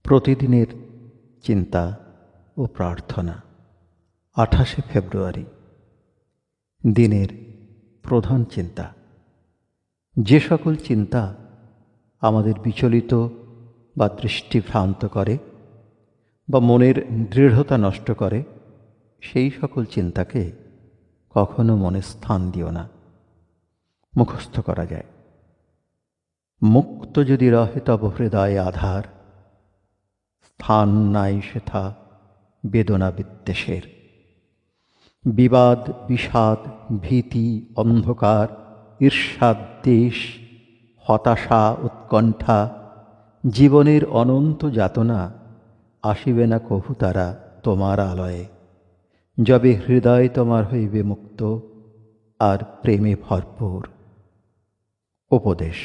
প্রতিদিনের চিন্তা ও প্রার্থনা। 28শে ফেব্রুয়ারি। দিনের প্রধান চিন্তা। যে সকল চিন্তা আমাদের বিচলিত বা দৃষ্টিভ্রান্ত করে বা মনের দৃঢ়তা নষ্ট করে, সেই সকল চিন্তাকে কখনো মনে স্থান দিও না। মুখস্থ করা যায়। মুক্ত যদি রহে তব হৃদয়ে আধার, স্থান নাই সেথা বেদনা বিদ্বেষের। বিবাদ, বিষাদ, ভীতি, অন্ধকার, ঈর্ষা, দ্বেষ, হতাশা, উৎকণ্ঠা, জীবনের অনন্ত যাতনা আসিবে না কভু তারা তোমার আলয়ে, যবে হৃদয় তোমার হইবে মুক্ত আর প্রেমে ভরপুর। উপদেশ।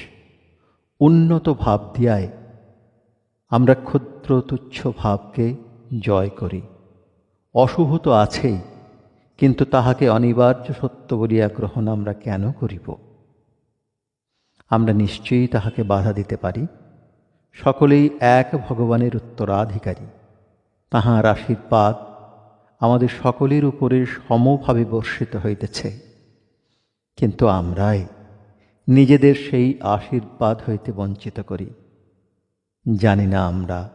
উন্নত ভাব দিয়ায় আমরা ক্ষুদ্র তুচ্ছ ভাবকে জয় করি। অশুভ তো আছেই, কিন্তু তাহাকে অনিবার্য সত্য বলিয়া গ্রহণ আমরা কেন করিব? আমরা নিশ্চয়ই তাহাকে বাধা দিতে পারি। সকলেই এক ভগবানের উত্তরাধিকারী। তাহার আশীর্বাদ আমাদের সকলের উপরে সমভাবে বর্ষিত হইতেছে, কিন্তু আমরাই নিজেদের সেই আশীর্বাদ হইতে বঞ্চিত করি। জানি না আমরা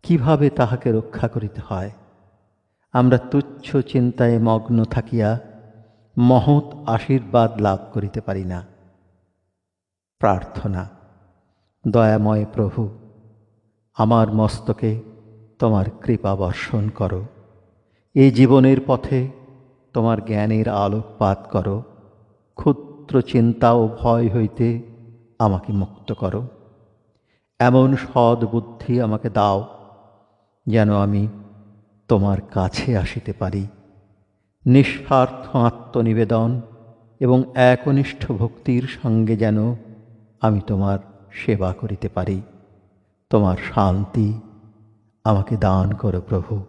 কিভাবে তাহাকে রক্ষা করিতে হয়। আমরা তুচ্ছ চিন্তায় মগ্ন থাকিয়া মহৎ আশীর্বাদ লাভ করিতে পারি না। প্রার্থনা। দয়াময় প্রভু, আমার মস্তকে তোমার কৃপা বর্ষণ করো। এই জীবনের পথে তোমার জ্ঞানের আলোকপাত করো। ক্ষুদ্র চিন্তা ও ভয় হইতে আমাকে মুক্ত করো। এমন সদ্বুদ্ধি আমাকে দাও যেন আমি তোমার কাছে আসিতে পারি। নিঃস্বার্থ আত্মনিবেদন এবং একনিষ্ঠ ভক্তির সঙ্গে যেন আমি তোমার সেবা করিতে পারি। তোমার শান্তি আমাকে দান করো প্রভু।